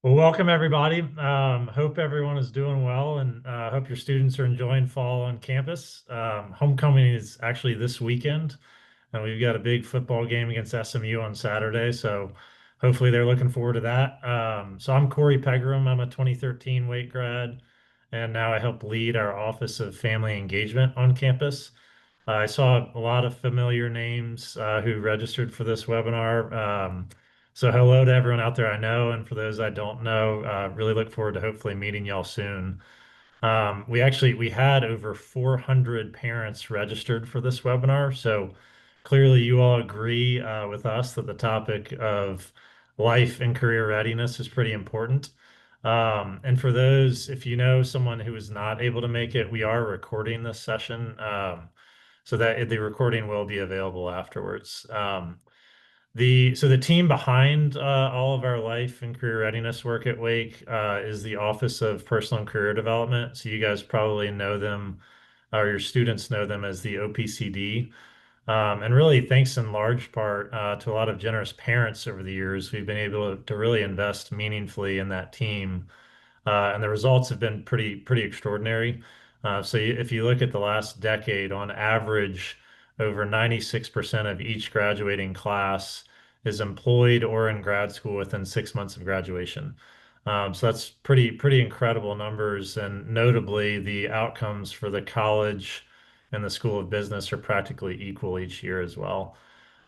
Well, welcome everybody. Hope everyone is doing well and hope your students are enjoying fall on campus. Homecoming is actually this weekend, and we've got a big football game against SMU on Saturday. So hopefully they're looking forward to that. So I'm Corey Pegram. I'm a 2013 Wake grad, and now I help lead our Office of Family Engagement on campus. I saw a lot of familiar names who registered for this webinar. So hello to everyone out there I know, and for those I don't know, really look forward to hopefully meeting y'all soon. We had over 400 parents registered for this webinar, so clearly you all agree with us that the topic of life and career readiness is pretty important. And for those, if you know someone who is not able to make it, we are recording this session. So that the recording will be available afterwards. The team behind all of our life and career readiness work at Wake is the Office of Personal and Career Development. So you guys probably know them, or your students know them as the OPCD. And really, thanks in large part to a lot of generous parents over the years, we've been able to really invest meaningfully in that team, and the results have been pretty extraordinary. If you look at the last decade, on average, over 96% of each graduating class is employed or in grad school within 6 months of graduation. So that's pretty incredible numbers, and notably, the outcomes for the college and the School of Business are practically equal each year as well.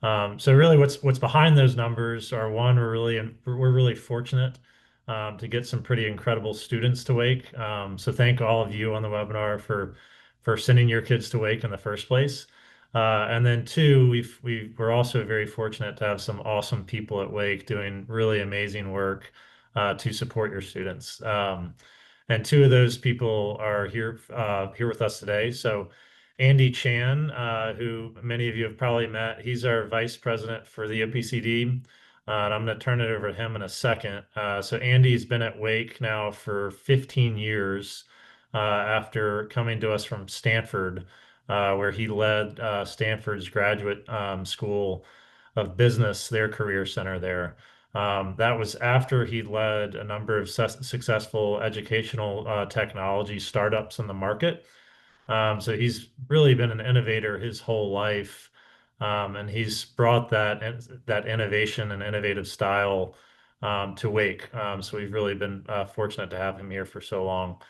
So really, what's behind those numbers are one, we're really fortunate to get some pretty incredible students to Wake. So thank all of you on the webinar for sending your kids to Wake in the first place. And then two, we're also very fortunate to have some awesome people at Wake doing really amazing work to support your students. And two of those people are here with us today. So Andy Chan, who many of you have probably met. He's our vice president for the OPCD. And I'm going to turn it over to him in a second. So Andy's been at Wake now for 15 years after coming to us from Stanford, where he led Stanford's graduate school of business, their career center there. That was after he led a number of successful educational technology startups in the market. So he's really been an innovator his whole life, and he's brought that innovation and innovative style to Wake. So we've really been fortunate to have him here for so long.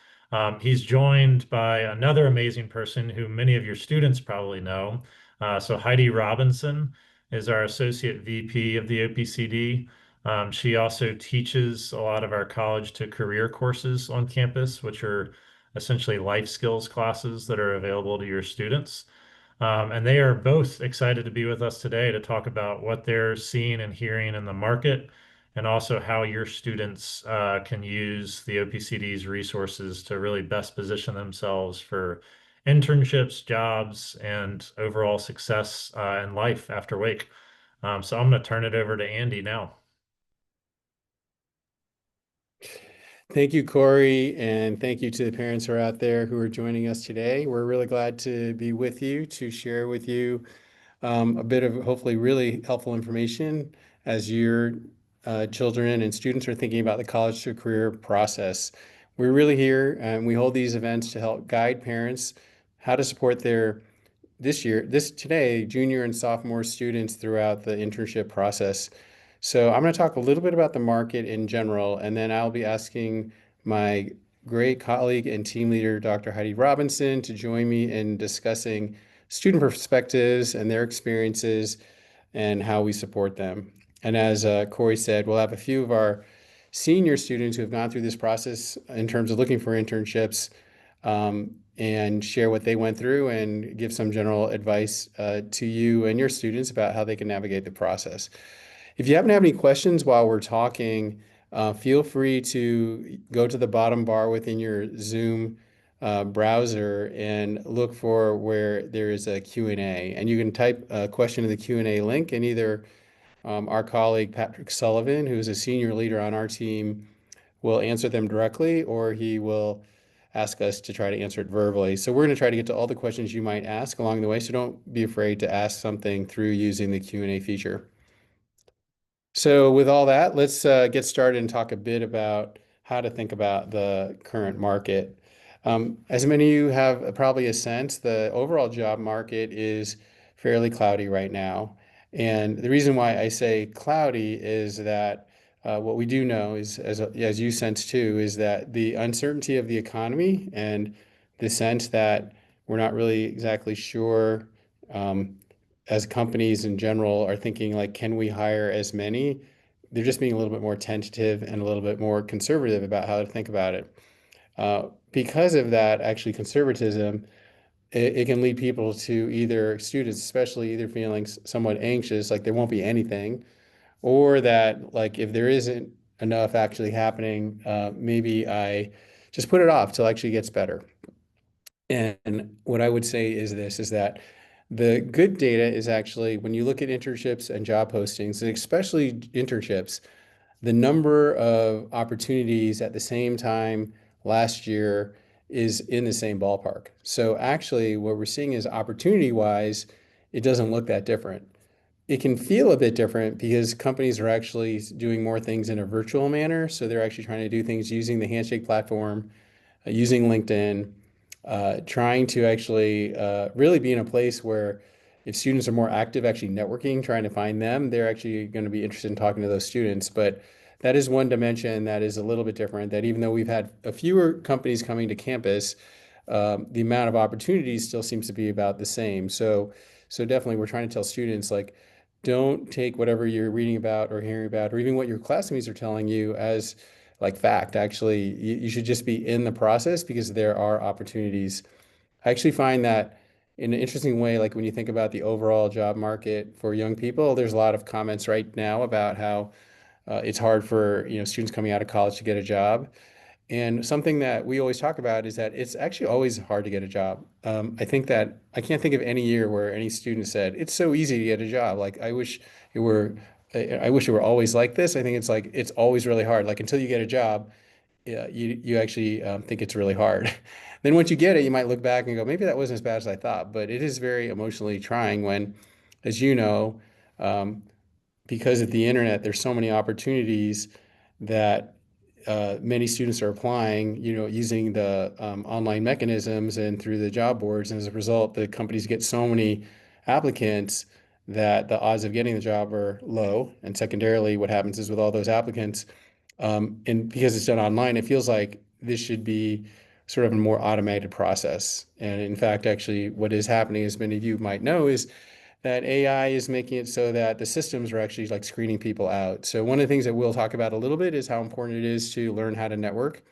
He's joined by another amazing person who many of your students probably know. So Heidi Robinson is our associate VP of the OPCD. She also teaches a lot of our college to career courses on campus, which are essentially life skills classes that are available to your students. And they are both excited to be with us today to talk about what they're seeing and hearing in the market, and also how your students can use the OPCD's resources to really best position themselves for internships, jobs, and overall success in life after Wake. So I'm going to turn it over to Andy now. Thank you, Corey, and thank you to the parents who are out there who are joining us today. We're really glad to be with you to share with you a bit of hopefully really helpful information as your children and students are thinking about the college to career process. We're really here and we hold these events to help guide parents how to support their today, junior and sophomore students throughout the internship process. So I'm going to talk a little bit about the market in general, and then I'll be asking my great colleague and team leader, Dr. Heidi Robinson, to join me in discussing student perspectives and their experiences and how we support them. And as Corey said, we'll have a few of our senior students who have gone through this process in terms of looking for internships and share what they went through and give some general advice to you and your students about how they can navigate the process. If you happen to have any questions while we're talking, feel free to go to the bottom bar within your Zoom browser and look for where there is a Q&A. And you can type a question in the Q&A link, and either our colleague Patrick Sullivan, who's a senior leader on our team, will answer them directly, or he will ask us to try to answer it verbally. So we're going to try to get to all the questions you might ask along the way, so don't be afraid to ask something through using the Q&A feature. So with all that, let's get started and talk a bit about how to think about the current market. As many of you have probably a sense, the overall job market is fairly cloudy right now. And the reason why I say cloudy is that what we do know is, as you sense too, is that the uncertainty of the economy and the sense that we're not really exactly sure um, as companies in general are thinking like, can we hire as many? They're just being a little bit more tentative and a little bit more conservative about how to think about it. Because of that, actually, conservatism, it can lead people to either students, especially either feeling somewhat anxious, like there won't be anything, or that like if there isn't enough actually happening, maybe I just put it off till it actually gets better. And what I would say is this, is that the good data is actually when you look at internships and job postings, and especially internships, the number of opportunities at the same time last year is in the same ballpark. So actually what we're seeing is opportunity-wise, it doesn't look that different. It can feel a bit different because companies are actually doing more things in a virtual manner. So they're actually trying to do things using the Handshake platform, using LinkedIn, trying to actually really be in a place where if students are more active, actually networking, trying to find them, they're actually going to be interested in talking to those students. But that is one dimension that is a little bit different, that even though we've had a fewer companies coming to campus, the amount of opportunities still seems to be about the same. So definitely we're trying to tell students like, don't take whatever you're reading about or hearing about, or even what your classmates are telling you as like fact. Actually, you should just be in the process because there are opportunities. I actually find that in an interesting way, like when you think about the overall job market for young people, there's a lot of comments right now about how it's hard for students coming out of college to get a job. And something that we always talk about is that it's actually always hard to get a job. I think that I can't think of any year where any student said it's so easy to get a job. Like I wish it were, I wish it were always like this. I think it's like it's always really hard. Like until you get a job, yeah, you actually think it's really hard. Then once you get it, you might look back and go, maybe that wasn't as bad as I thought. But it is very emotionally trying when, as you know, um, because of the internet, there's so many opportunities that many students are applying, using the online mechanisms and through the job boards. And as a result, the companies get so many applicants that the odds of getting the job are low. And secondarily, what happens is with all those applicants, and because it's done online, it feels like this should be sort of a more automated process. And in fact, actually, what is happening, as many of you might know, is that AI is making it so that the systems are actually like screening people out. So one of the things that we'll talk about a little bit is how important it is to learn how to network,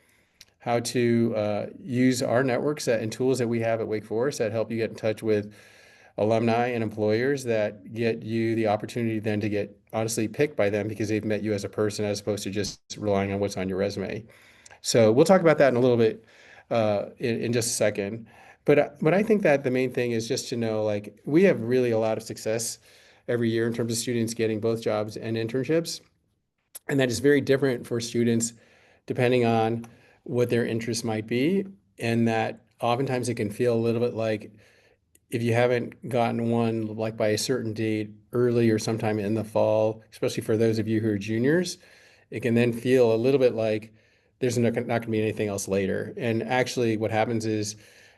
how to use our networks and tools that we have at Wake Forest that help you get in touch with alumni and employers that get you the opportunity then to get honestly picked by them because they've met you as a person as opposed to just relying on what's on your resume. So we'll talk about that in a little bit in just a second. But I think that the main thing is just to know like we have really a lot of success every year in terms of students getting both jobs and internships. And that is very different for students depending on what their interests might be. And that oftentimes it can feel a little bit like if you haven't gotten one like by a certain date early or sometime in the fall, especially for those of you who are juniors, it can then feel a little bit like there's not going to be anything else later. And actually, what happens is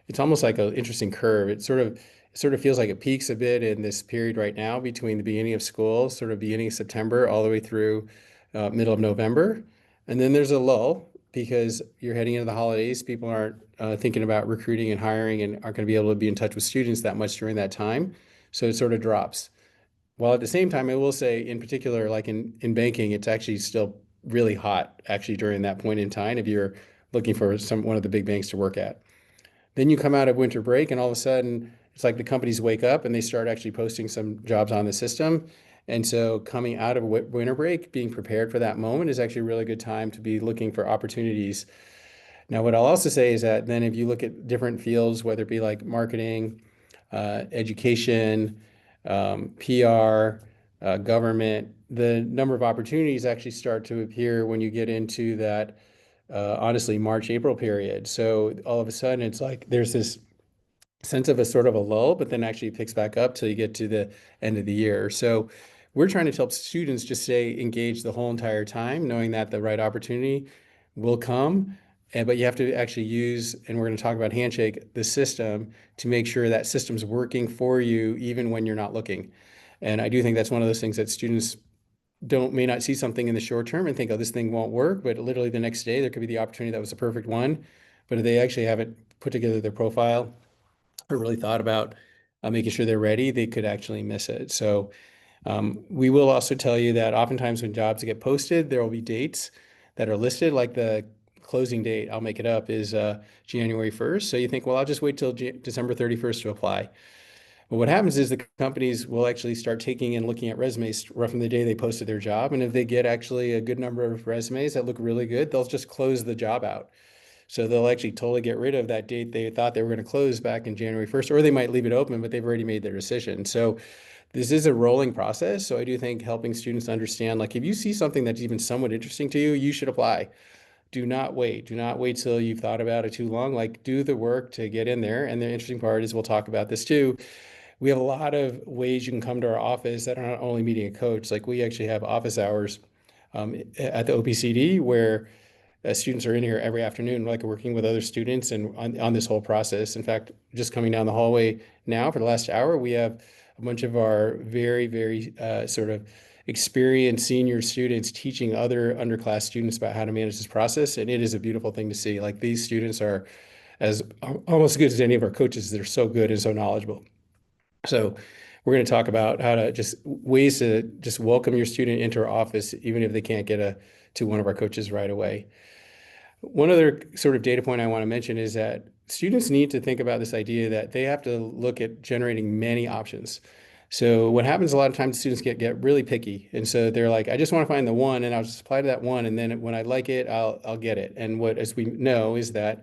it's almost like an interesting curve. It sort of feels like it peaks a bit in this period right now between the beginning of school, sort of beginning of September, all the way through middle of November. And then there's a lull because you're heading into the holidays. People aren't thinking about recruiting and hiring and aren't going to be able to be in touch with students that much during that time. So it sort of drops. While at the same time, I will say in particular, like in banking, it's actually still really hot actually during that point in time if you're looking for one of the big banks to work at. Then you come out of winter break and all of a sudden it's like the companies wake up and they start actually posting some jobs on the system. And so coming out of winter break, being prepared for that moment is actually a really good time to be looking for opportunities. Now, what I'll also say is that then if you look at different fields, whether it be like marketing, education, PR, government, the number of opportunities actually start to appear when you get into that, honestly, March, April period. So all of a sudden, it's like there's this sense of a sort of a lull, but then actually it picks back up till you get to the end of the year. So we're trying to help students just stay engaged the whole entire time, knowing that the right opportunity will come. But you have to actually use, and we're going to talk about Handshake, the system to make sure that system's working for you even when you're not looking. And I do think that's one of those things that students don't may not see something in the short term and think, oh, this thing won't work, but literally the next day there could be the opportunity that was the perfect one. But if they actually haven't put together their profile or really thought about making sure they're ready, they could actually miss it. So we will also tell you that oftentimes when jobs get posted, there will be dates that are listed, like the closing date, I'll make it up, is January 1st. So you think, well, I'll just wait till December 31st to apply. But what happens is the companies will actually start taking and looking at resumes right from the day they posted their job. And if they get actually a good number of resumes that look really good, they'll just close the job out. So they'll actually totally get rid of that date they thought they were going to close back in January 1st, or they might leave it open, but they've already made their decision. So this is a rolling process. So I do think helping students understand, like if you see something that's even somewhat interesting to you, you should apply. Do not wait. Do not wait till you've thought about it too long. Like do the work to get in there. And the interesting part is we'll talk about this too. We have a lot of ways you can come to our office that are not only meeting a coach. Like we actually have office hours at the OPCD where students are in here every afternoon, like working with other students and on this whole process. In fact, just coming down the hallway now for the last hour, we have a bunch of our very, very sort of experienced senior students teaching other underclass students about how to manage this process. And it is a beautiful thing to see. Like these students are as almost as good as any of our coaches. They're so good and so knowledgeable. So we're going to talk about how to just ways to just welcome your student into our office, even if they can't get to one of our coaches right away. One other sort of data point I want to mention is that students need to think about this idea that they have to look at generating many options. So what happens a lot of times, students get really picky. And so they're like, I just want to find the one and I'll just apply to that one. And then when I like it, I'll get it. And what, as we know, is that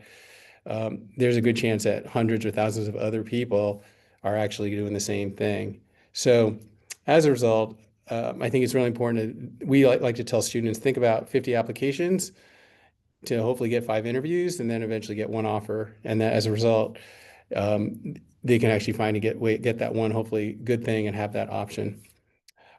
there's a good chance that hundreds or thousands of other people are actually doing the same thing. So as a result, I think it's really important. We like to tell students, think about 50 applications to hopefully get 5 interviews and then eventually get one offer. And that as a result, they can actually find and get that one, hopefully good thing and have that option.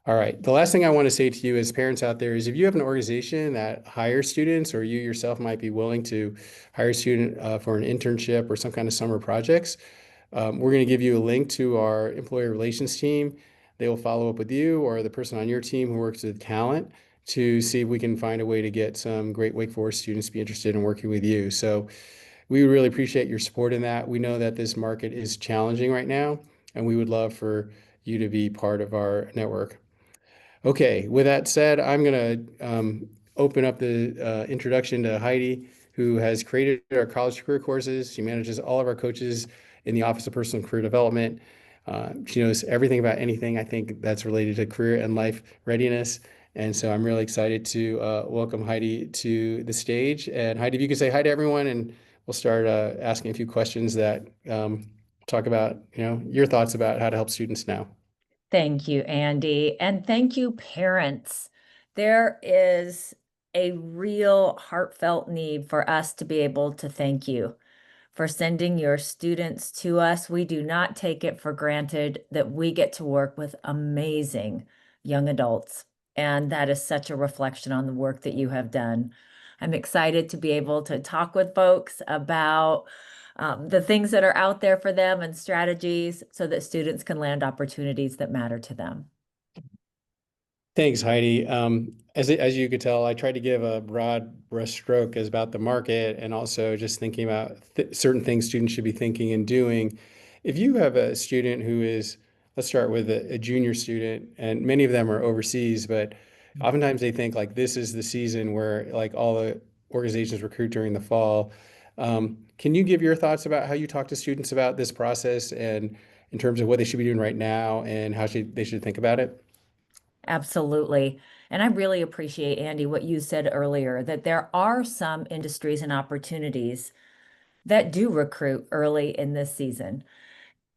All right. The last thing I want to say to you as parents out there is if you have an organization that hires students or you yourself might be willing to hire a student for an internship or some kind of summer projects, we're going to give you a link to our employee relations team. They will follow up with you or the person on your team who works with talent to see if we can find a way to get some great Wake Forest students to be interested in working with you. So we really appreciate your support in that. We know that this market is challenging right now, and we would love for you to be part of our network. Okay, with that said, I'm going to open up the introduction to Heidi, who has created our college career courses. She manages all of our coaches in the Office of Personal Career Development. She knows everything about anything I think that's related to career and life readiness. And so I'm really excited to welcome Heidi to the stage. And Heidi, if you could say hi to everyone, and we'll start asking a few questions that talk about, your thoughts about how to help students now. Thank you, Andy. And thank you, parents. There is a real heartfelt need for us to be able to thank you for sending your students to us. We do not take it for granted that we get to work with amazing young adults. And that is such a reflection on the work that you have done. I'm excited to be able to talk with folks about the things that are out there for them and strategies so that students can land opportunities that matter to them. Thanks, Heidi. As you could tell, I tried to give a broad brushstroke as about the market and also just thinking about certain things students should be thinking and doing. If you have a student who is, let's start with a junior student, and many of them are overseas, but oftentimes they think like this is the season where like all the organizations recruit during the fall. Can you give your thoughts about how you talk to students about this process and in terms of what they should be doing right now and how they should think about it? Absolutely. And I really appreciate, Andy, what you said earlier, that there are some industries and opportunities that do recruit early in this season.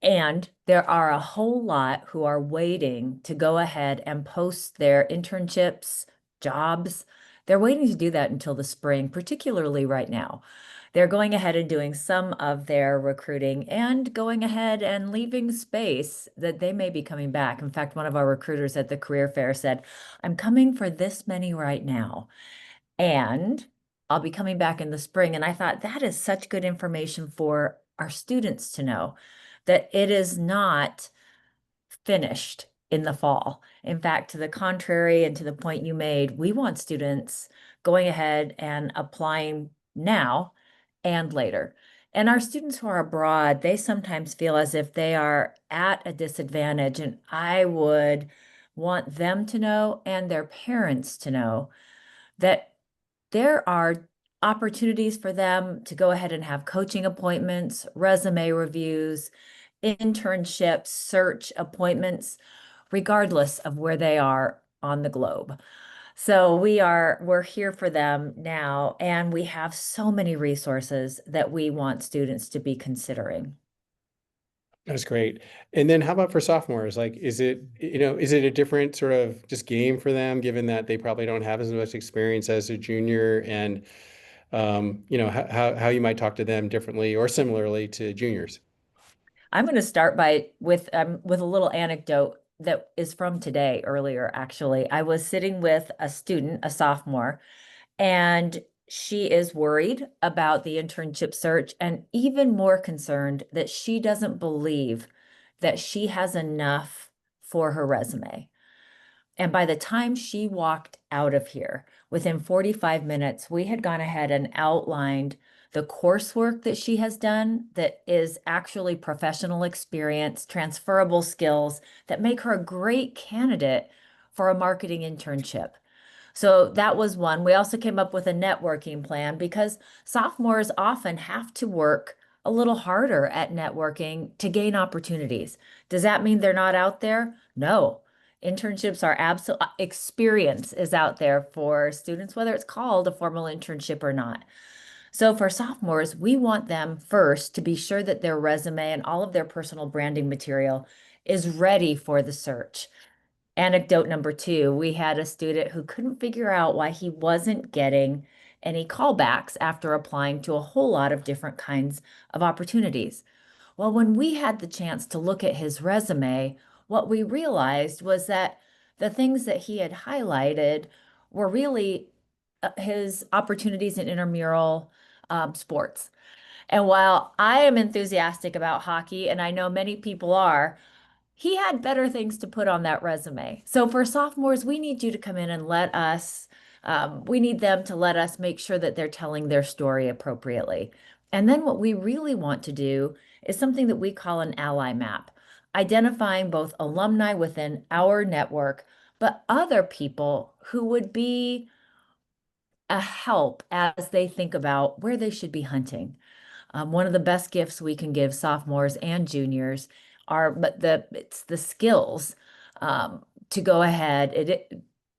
And there are a whole lot who are waiting to go ahead and post their internships jobs. They're waiting to do that until the spring, particularly right now. They're going ahead and doing some of their recruiting and going ahead and leaving space that they may be coming back. In fact, one of our recruiters at the career fair said, I'm coming for this many right now, and I'll be coming back in the spring. And I thought that is such good information for our students to know, that it is not finished in the fall. In fact, to the contrary, and to the point you made, we want students going ahead and applying now and later. And our students who are abroad, they sometimes feel as if they are at a disadvantage. And I would want them to know, and their parents to know, that there are opportunities for them to go ahead and have coaching appointments, resume reviews, internships, search appointments, regardless of where they are on the globe. So we're here for them now, and we have so many resources that we want students to be considering. That's great. And then how about for sophomores? Like, is it a different sort of just game for them, given that they probably don't have as much experience as a junior, and how you might talk to them differently or similarly to juniors? I'm going to start with a little anecdote that is from today earlier, actually. I was sitting with a student, a sophomore, and she is worried about the internship search and even more concerned that she doesn't believe that she has enough for her resume. And by the time she walked out of here, within 45 minutes, we had gone ahead and outlined the coursework that she has done that is actually professional experience, transferable skills that make her a great candidate for a marketing internship. So that was one. We also came up with a networking plan because sophomores often have to work a little harder at networking to gain opportunities. Does that mean they're not out there? No. Internships are absolute experience is out there for students, whether it's called a formal internship or not. So for sophomores, we want them first to be sure that their resume and all of their personal branding material is ready for the search. Anecdote number two, we had a student who couldn't figure out why he wasn't getting any callbacks after applying to a whole lot of different kinds of opportunities. Well, when we had the chance to look at his resume, what we realized was that the things that he had highlighted were really his opportunities in intramural sports. And while I am enthusiastic about hockey, and I know many people are, he had better things to put on that resume. So for sophomores, we need you to come in and we need them to let us make sure that they're telling their story appropriately. And then what we really want to do is something that we call an ally map, identifying both alumni within our network, but other people who would be a help as they think about where they should be hunting. One of the best gifts we can give sophomores and juniors it's the skills to go ahead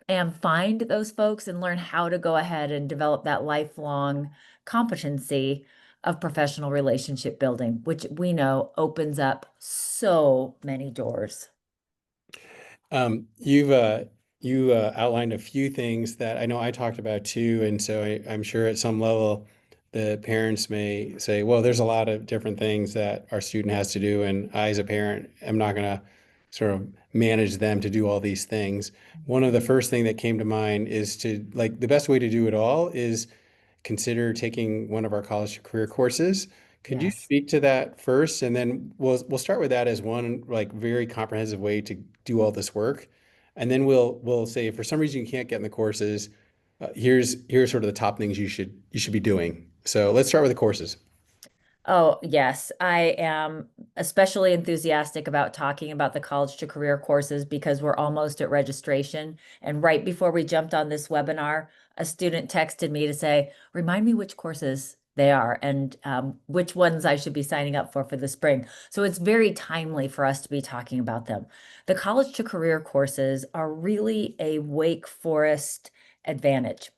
and find those folks and learn how to go ahead and develop that lifelong competency of professional relationship building, which we know opens up so many doors. You've you outlined a few things that I know I talked about too, and so I'm sure at some level the parents may say, "Well, there's a lot of different things that our student has to do, and I, as a parent, am not going to sort of manage them to do all these things." One of the first thing that came to mind is to like the best way to do it all is consider taking one of our college career courses. Could you Yes. speak to that first? And then we'll start with that as one like very comprehensive way to do all this work. And then we'll say if for some reason you can't get in the courses, here's sort of the top things you should be doing. So let's start with the courses. Oh, yes. I am especially enthusiastic about talking about the college to career courses because we're almost at registration. And right before we jumped on this webinar, a student texted me to say, remind me which courses they are and which ones I should be signing up for the spring. So it's very timely for us to be talking about them. The college to career courses are really a Wake Forest advantage.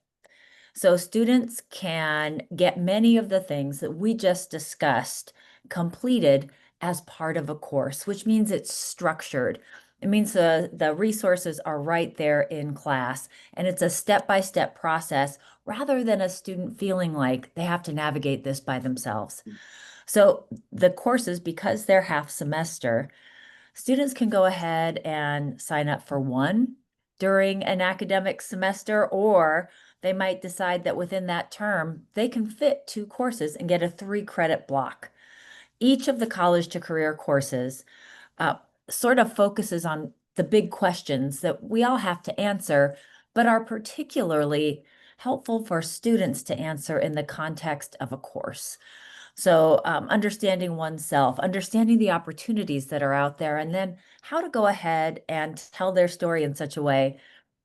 So students can get many of the things that we just discussed completed as part of a course, which means it's structured. It means the resources are right there in class, and it's a step-by-step process rather than a student feeling like they have to navigate this by themselves. So the courses, because they're half semester, students can go ahead and sign up for one during an academic semester, or they might decide that within that term, they can fit two courses and get a 3 credit block. Each of the college to career courses uh, sort of focuses on the big questions that we all have to answer, but are particularly helpful for students to answer in the context of a course. So, understanding oneself, understanding the opportunities that are out there, and then how to go ahead and tell their story in such a way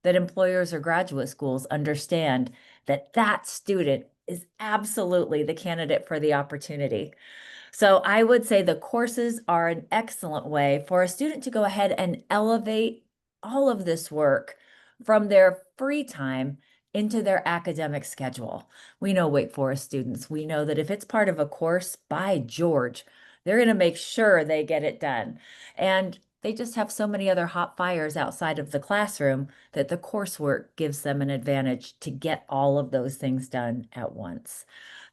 that employers or graduate schools understand that that student is absolutely the candidate for the opportunity. So I would say the courses are an excellent way for a student to go ahead and elevate all of this work from their free time into their academic schedule. We know Wake Forest students, we know that if it's part of a course, by George, they're going to make sure they get it done. And they just have so many other hot fires outside of the classroom that the coursework gives them an advantage to get all of those things done at once.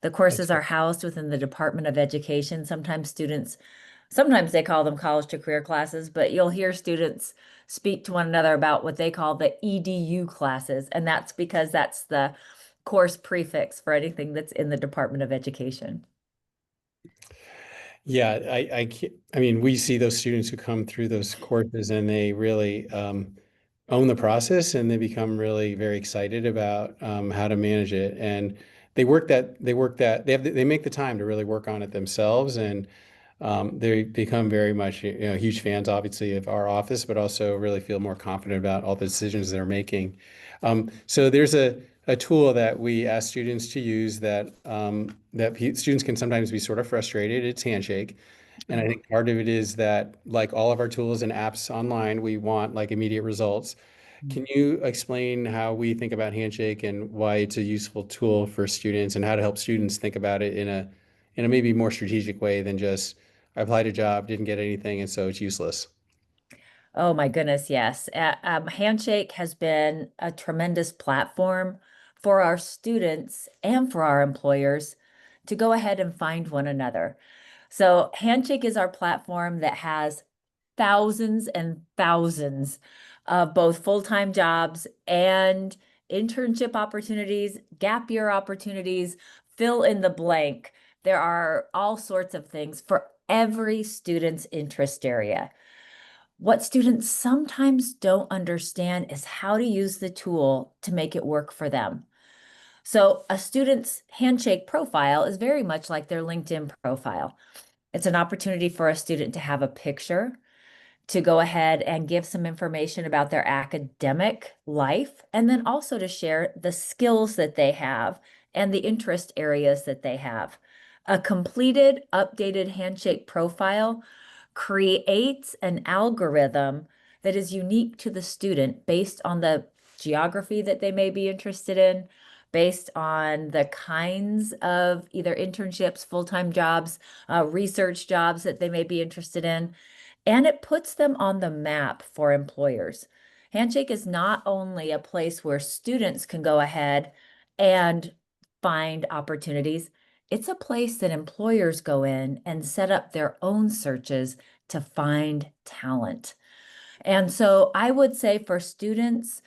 The courses are housed within the Department of Education. Sometimes they call them college to career classes, but you'll hear students speak to one another about what they call the EDU classes, and that's because that's the course prefix for anything that's in the Department of Education. Yeah, I mean, we see those students who come through those courses and they really own the process and they become really very excited about how to manage it. And they make the time to really work on it themselves. And they become very much, huge fans, obviously, of our office, but also really feel more confident about all the decisions they're making. So there's a tool that we ask students to use that students can sometimes be sort of frustrated. It's Handshake. And I think part of it is that, like all of our tools and apps online, we want like immediate results. Can you explain how we think about Handshake and why it's a useful tool for students and how to help students think about it in a maybe more strategic way than just I applied a job, didn't get anything, and so it's useless? Oh my goodness, yes. Handshake has been a tremendous platform for our students and for our employers to go ahead and find one another. So Handshake is our platform that has thousands and thousands of both full-time jobs and internship opportunities, gap year opportunities, fill in the blank. There are all sorts of things for every student's interest area. What students sometimes don't understand is how to use the tool to make it work for them. So a student's Handshake profile is very much like their LinkedIn profile. It's an opportunity for a student to have a picture, to go ahead and give some information about their academic life, and then also to share the skills that they have and the interest areas that they have. A completed, updated Handshake profile creates an algorithm that is unique to the student based on the geography that they may be interested in, based on the kinds of either internships, full-time jobs, research jobs that they may be interested in, and it puts them on the map for employers. Handshake is not only a place where students can go ahead and find opportunities, it's a place that employers go in and set up their own searches to find talent. And so I would say for students,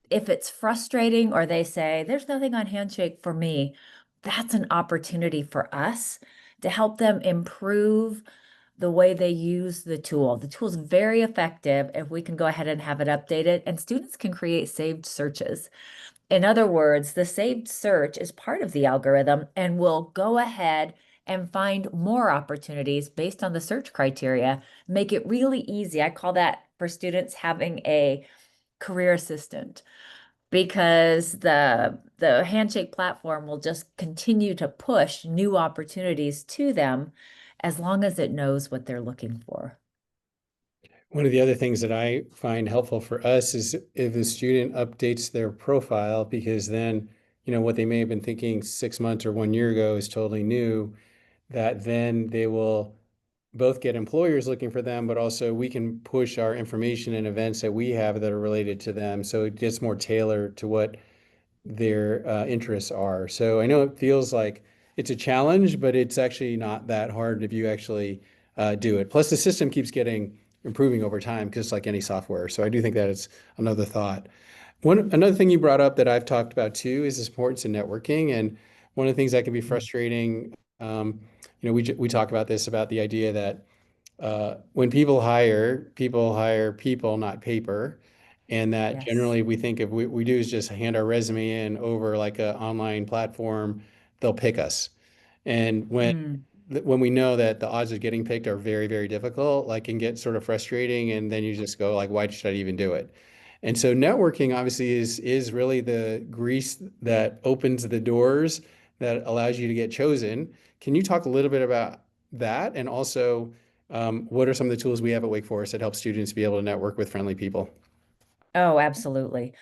if it's frustrating or they say, there's nothing on Handshake for me, that's an opportunity for us to help them improve the way they use the tool. The tool is very effective if we can go ahead and have it updated, and students can create saved searches. In other words, the saved search is part of the algorithm and will go ahead and find more opportunities based on the search criteria, make it really easy. I call that for students having a career assistant because the Handshake platform will just continue to push new opportunities to them as long as it knows what they're looking for. One of the other things that I find helpful for us is if a student updates their profile, because then, what they may have been thinking 6 months or one year ago is totally new, that then they will both get employers looking for them, but also we can push our information and events that we have that are related to them. So it gets more tailored to what their interests are. So I know it feels like it's a challenge, but it's actually not that hard if you actually do it. Plus, the system keeps getting improving over time, just like any software. So I do think that it's another thought. Another thing you brought up that I've talked about too is the importance of networking. And one of the things that can be frustrating, we talk about this, about the idea that when people hire people, not paper. And that Yes. generally we think if we do is just hand our resume in over like an online platform, they'll pick us. And Mm. when we know that the odds of getting picked are very, very difficult, like can get sort of frustrating. And then you just go like, why should I even do it? And so networking obviously is really the grease that opens the doors that allows you to get chosen. Can you talk a little bit about that? And also, what are some of the tools we have at Wake Forest that help students be able to network with friendly people? Oh, absolutely.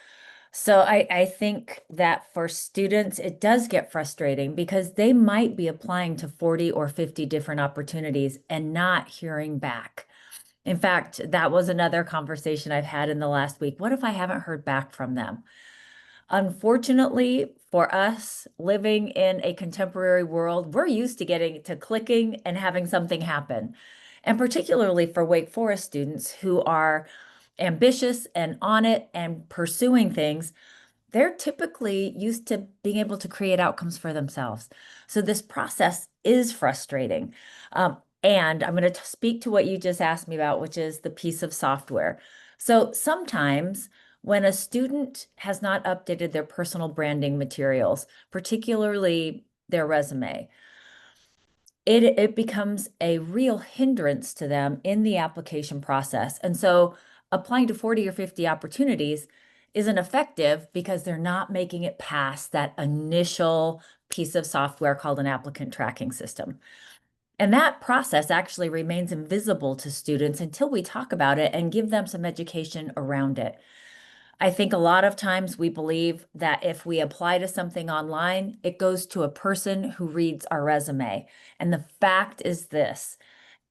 So I think that for students, it does get frustrating because they might be applying to 40 or 50 different opportunities and not hearing back. In fact, that was another conversation I've had in the last week. What if I haven't heard back from them? Unfortunately, for us living in a contemporary world, we're used to getting to clicking and having something happen. And particularly for Wake Forest students who are ambitious and on it and pursuing things, they're typically used to being able to create outcomes for themselves. So this process is frustrating. And I'm going to speak to what you just asked me about, which is the piece of software. So sometimes when a student has not updated their personal branding materials, particularly their resume, it becomes a real hindrance to them in the application process. And so applying to 40 or 50 opportunities isn't effective because they're not making it past that initial piece of software called an applicant tracking system. And that process actually remains invisible to students until we talk about it and give them some education around it. I think a lot of times we believe that if we apply to something online, it goes to a person who reads our resume. And the fact is this,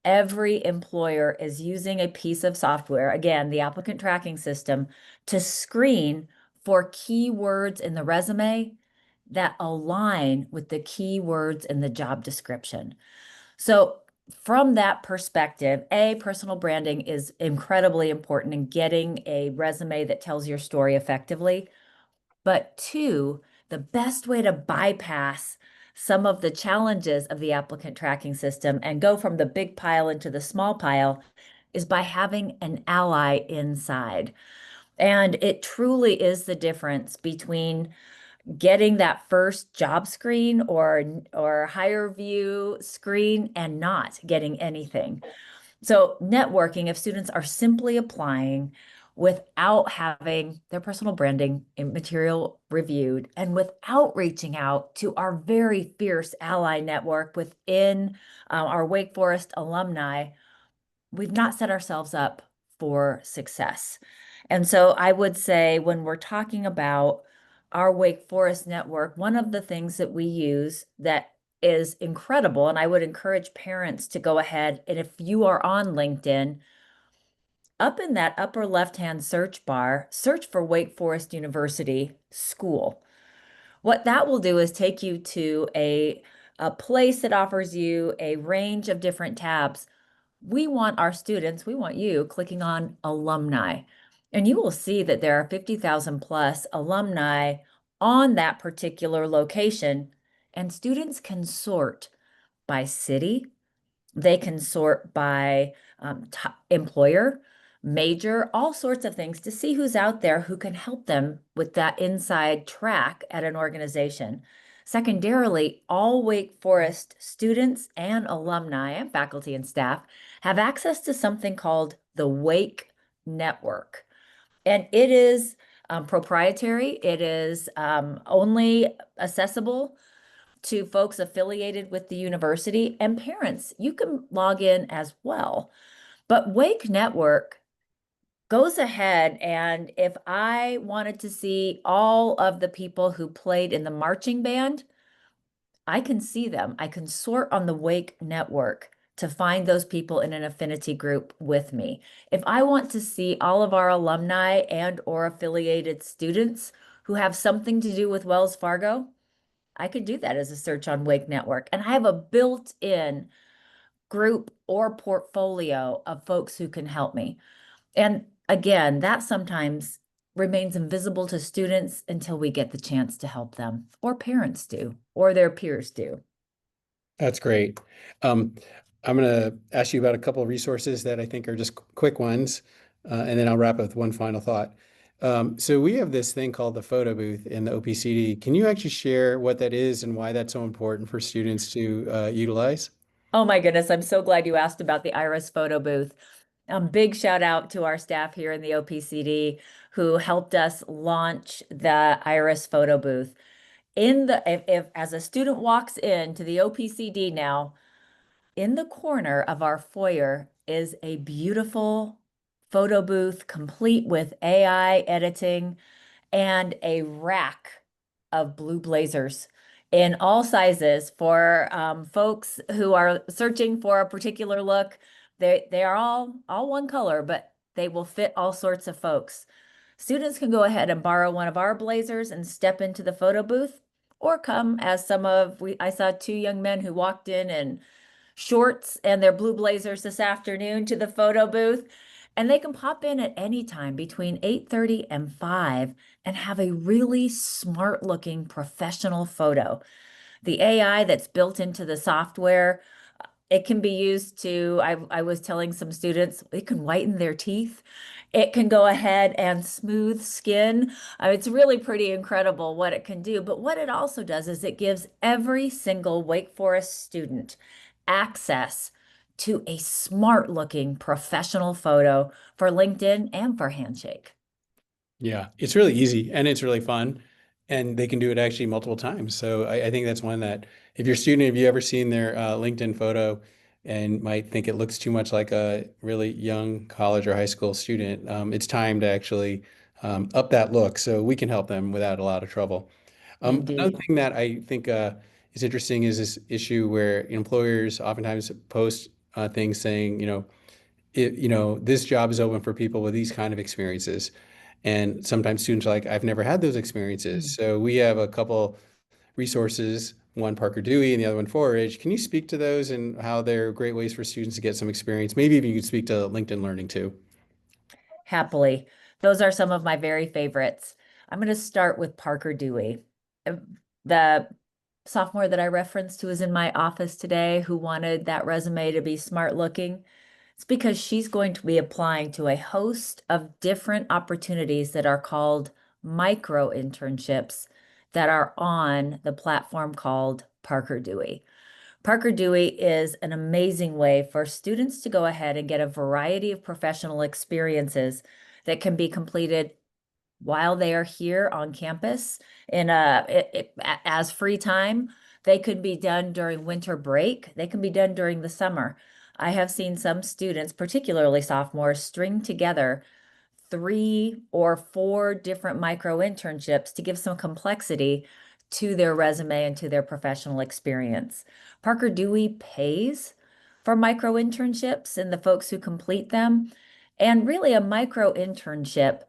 every employer is using a piece of software, again, the applicant tracking system, to screen for keywords in the resume that align with the keywords in the job description. So from that perspective, personal branding is incredibly important in getting a resume that tells your story effectively. But two, the best way to bypass some of the challenges of the applicant tracking system and go from the big pile into the small pile is by having an ally inside. And it truly is the difference between getting that first job screen or higher view screen and not getting anything. So networking, if students are simply applying without having their personal branding material reviewed and without reaching out to our very fierce ally network within our Wake Forest alumni, we've not set ourselves up for success. And so I would say when we're talking about our Wake Forest network, one of the things that we use that is incredible, and I would encourage parents to go ahead and if you are on LinkedIn, up in that upper left-hand search bar, search for Wake Forest University School. What that will do is take you to a place that offers you a range of different tabs. We want our students, we want you clicking on alumni, and you will see that there are 50,000 plus alumni on that particular location, and students can sort by city, they can sort by employer, major, all sorts of things to see who's out there who can help them with that inside track at an organization. Secondarily, all Wake Forest students and alumni and faculty and staff have access to something called the Wake Network. And it is proprietary. It is only accessible to folks affiliated with the university and parents. You can log in as well. But Wake Network goes ahead, and if I wanted to see all of the people who played in the marching band, I can see them. I can sort on the Wake Network to find those people in an affinity group with me. If I want to see all of our alumni and or affiliated students who have something to do with Wells Fargo, I could do that as a search on Wake Network. And I have a built-in group or portfolio of folks who can help me. And again, that sometimes remains invisible to students until we get the chance to help them, or parents do, or their peers do. That's great. Um, I'm going to ask you about a couple of resources that I think are just quick ones, and then I'll wrap up with one final thought. So we have this thing called the photo booth in the OPCD. Can you actually share what that is and why that's so important for students to utilize? Oh my goodness, I'm so glad you asked about the Iris photo booth. Big shout out to our staff here in the OPCD who helped us launch the Iris photo booth. If as a student walks into the OPCD now, in the corner of our foyer is a beautiful photo booth complete with AI editing and a rack of blue blazers in all sizes for folks who are searching for a particular look. They are all one color, but they will fit all sorts of folks. Students can go ahead and borrow one of our blazers and step into the photo booth, or come as I saw two young men who walked in shorts and their blue blazers this afternoon to the photo booth. And they can pop in at any time between 8:30 and 5 and have a really smart looking professional photo. The AI that's built into the software, it can be used to, I was telling some students, it can whiten their teeth. It can go ahead and smooth skin. It's really pretty incredible what it can do. But what it also does is it gives every single Wake Forest student access to a smart looking professional photo for LinkedIn and for Handshake. Yeah, it's really easy and it's really fun, and they can do it actually multiple times. So I think that's one that if you're a student, have you ever seen their LinkedIn photo and might think it looks too much like a really young college or high school student, it's time to actually up that look. So we can help them without a lot of trouble. Another Indeed. thing that I think is interesting is this issue where employers oftentimes post things saying, this job is open for people with these kind of experiences. And sometimes students are like, I've never had those experiences. Mm. So we have a couple resources, one Parker Dewey and the other one Forage. Can you speak to those and how they're great ways for students to get some experience? Maybe if you could speak to LinkedIn Learning too. Happily. Those are some of my very favorites. I'm going to start with Parker Dewey. Uh, The sophomore that I referenced who was in my office today who wanted that resume to be smart looking. It's because she's going to be applying to a host of different opportunities that are called micro internships that are on the platform called Parker Dewey. Parker Dewey is an amazing way for students to go ahead and get a variety of professional experiences that can be completed while they are here on campus as free time. They could be done during winter break. They can be done during the summer. I have seen some students, particularly sophomores, string together 3 or 4 different micro internships to give some complexity to their resume and to their professional experience. Parker Dewey pays for micro internships and the folks who complete them. And really, a micro internship,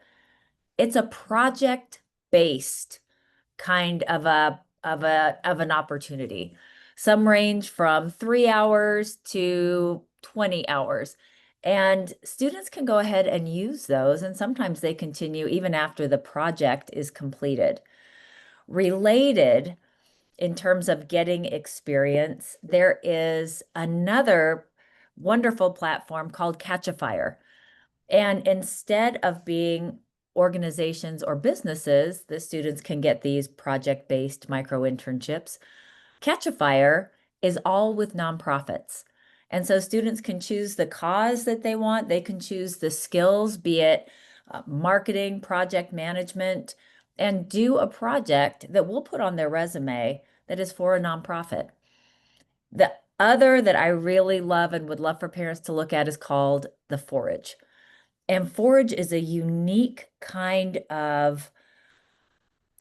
it's a project-based kind of an opportunity. Some range from 3 hours to 20 hours. And students can go ahead and use those, and sometimes they continue even after the project is completed. Related in terms of getting experience, there is another wonderful platform called Catchafire. And instead of being organizations or businesses, the students can get these project-based micro internships. Catch a Fire is all with nonprofits. And so students can choose the cause that they want. They can choose the skills, be it marketing, project management, and do a project that we'll put on their resume that is for a nonprofit. The other that I really love and would love for parents to look at is called the Forage. And Forage is a unique kind of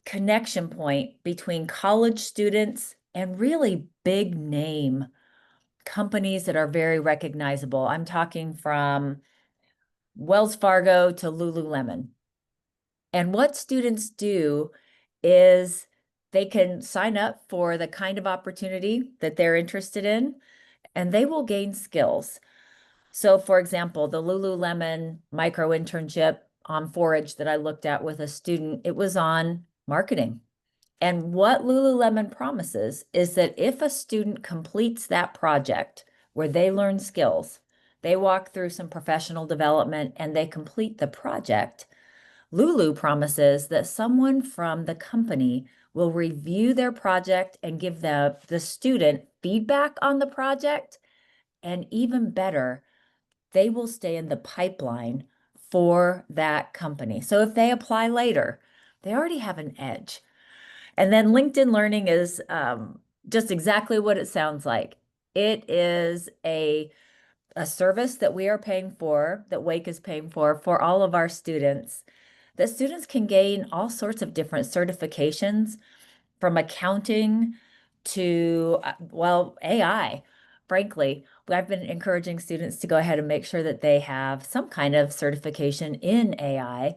connection point between college students and really big name companies that are very recognizable. I'm talking from Wells Fargo to Lululemon. And what students do is they can sign up for the kind of opportunity that they're interested in, and they will gain skills. So, for example, the Lululemon micro internship on Forage that I looked at with a student, it was on marketing. And what Lululemon promises is that if a student completes that project where they learn skills, they walk through some professional development and they complete the project, Lulu promises that someone from the company will review their project and give the student feedback on the project. And even better, they will stay in the pipeline for that company. So if they apply later, they already have an edge. And then LinkedIn Learning is just exactly what it sounds like. It is a service that we are paying for, that Wake is paying for all of our students, that students can gain all sorts of different certifications from accounting to, well, AI. Frankly, I've been encouraging students to go ahead and make sure that they have some kind of certification in AI,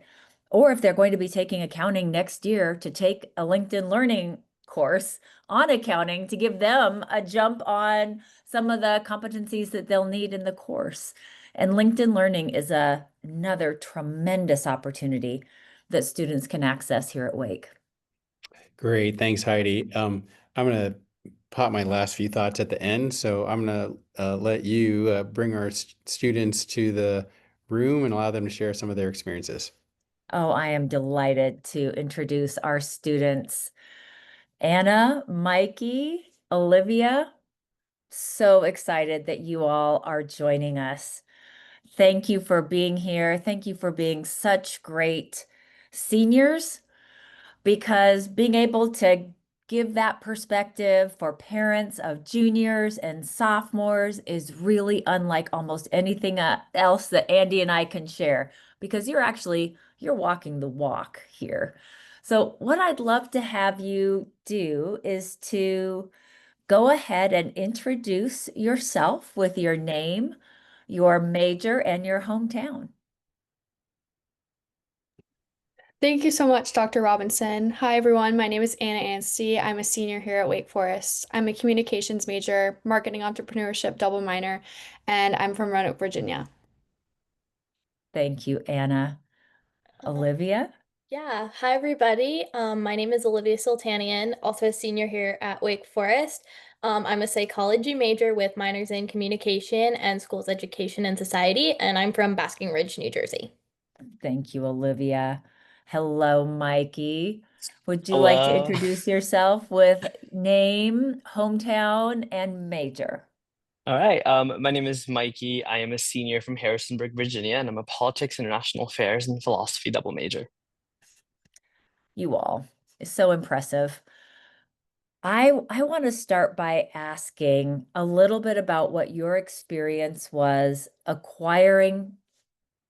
or if they're going to be taking accounting next year, to take a LinkedIn Learning course on accounting to give them a jump on some of the competencies that they'll need in the course. And LinkedIn Learning is another tremendous opportunity that students can access here at Wake. Great. Thanks, Heidi. I'm going to pop my last few thoughts at the end. So I'm going to let you bring our students to the room and allow them to share some of their experiences. Oh, I am delighted to introduce our students. Anna, Mikey, Olivia, so excited that you all are joining us. Thank you for being here. Thank you for being such great seniors, because being able to give that perspective for parents of juniors and sophomores is really unlike almost anything else that Andy and I can share, because you're walking the walk here. So what I'd love to have you do is to go ahead and introduce yourself with your name, your major, and your hometown. Thank you so much, Dr. Robinson. Hi, everyone. My name is Anna Anstey. I'm a senior here at Wake Forest. I'm a communications major, marketing entrepreneurship double minor, and I'm from Roanoke, Virginia. Thank you, Anna. Olivia? Yeah, hi everybody. My name is Olivia Sultanian, also a senior here at Wake Forest. I'm a psychology major with minors in communication and schools education and society, and I'm from Basking Ridge, New Jersey. Thank you, Olivia. Hello, Mikey. Would you like to Hello. introduce yourself with name, hometown, and major? All right. My name is Mikey. I am a senior from Harrisonburg, Virginia, and I'm a politics, international affairs, and philosophy double major. You all. It's so impressive. I want to start by asking a little bit about what your experience was acquiring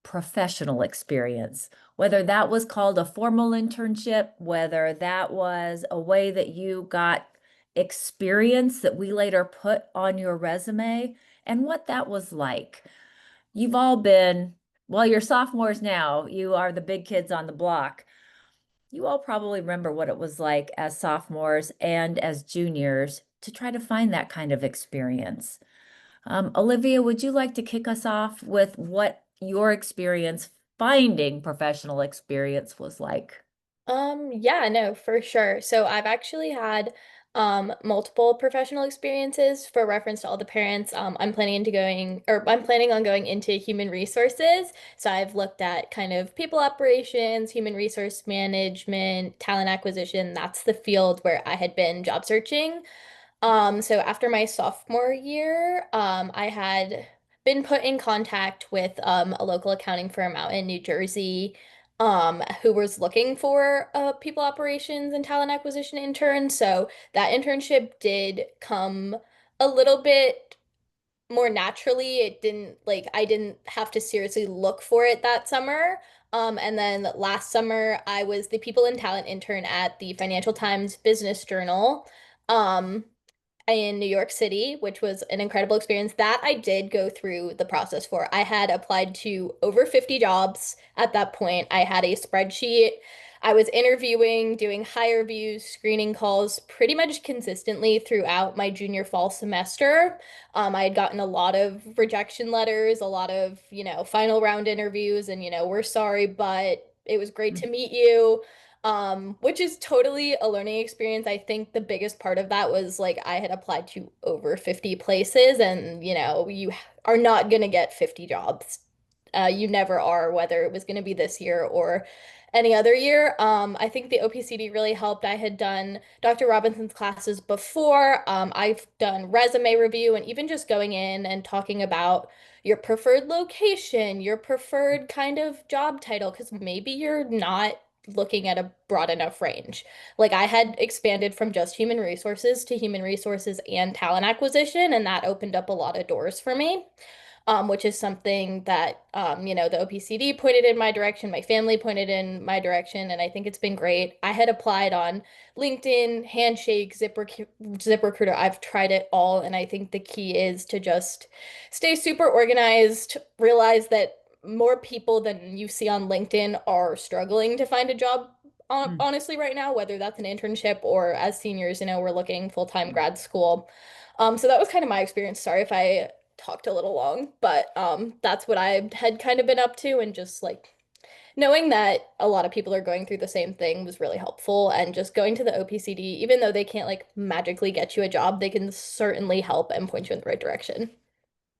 professional experience, whether that was called a formal internship, whether that was a way that you got experience that we later put on your resume, and what that was like. You've all been, well, you're sophomores now, you are the big kids on the block. You all probably remember what it was like as sophomores and as juniors to try to find that kind of experience. Olivia, would you like to kick us off with what your experience finding professional experience was like? Yeah, no, for sure. So I've actually had multiple professional experiences. For reference to all the parents, I'm planning on going into human resources. So I've looked at kind of people operations, human resource management, talent acquisition. That's the field where I had been job searching. So after my sophomore year, I had been put in contact with a local accounting firm out in New Jersey, who was looking for a people operations and talent acquisition intern. So that internship did come a little bit more naturally. It didn't like I didn't have to seriously look for it that summer. And then last summer, I was the people and talent intern at the Financial Times Business Journal. Um, in New York City, which was an incredible experience. That I did go through the process for. I had applied to over 50 jobs at that point. I had a spreadsheet. I was interviewing, doing hire views, screening calls pretty much consistently throughout my junior fall semester. I had gotten a lot of rejection letters, a lot of, final round interviews, and, we're sorry, but it was great to meet you. Which is totally a learning experience. I think the biggest part of that was like I had applied to over 50 places, and you are not going to get 50 jobs. You never are, whether it was going to be this year or any other year. I think the OPCD really helped. I had done Dr. Robinson's classes before. I've done resume review, and even just going in and talking about your preferred location, your preferred kind of job title, because maybe you're not looking at a broad enough range. Like I had expanded from just human resources to human resources and talent acquisition, and that opened up a lot of doors for me. Which is something that the OPCD pointed in my direction, my family pointed in my direction, and I think it's been great. I had applied on LinkedIn, Handshake, ZipRecruiter. I've tried it all, and I think the key is to just stay super organized, realize that more people than you see on LinkedIn are struggling to find a job. Honestly, right now, whether that's an internship or as seniors, we're looking full-time grad school. So that was kind of my experience. Sorry if I talked a little long, but that's what I had kind of been up to, and just like knowing that a lot of people are going through the same thing was really helpful. And just going to the OPCD, even though they can't like magically get you a job, they can certainly help and point you in the right direction.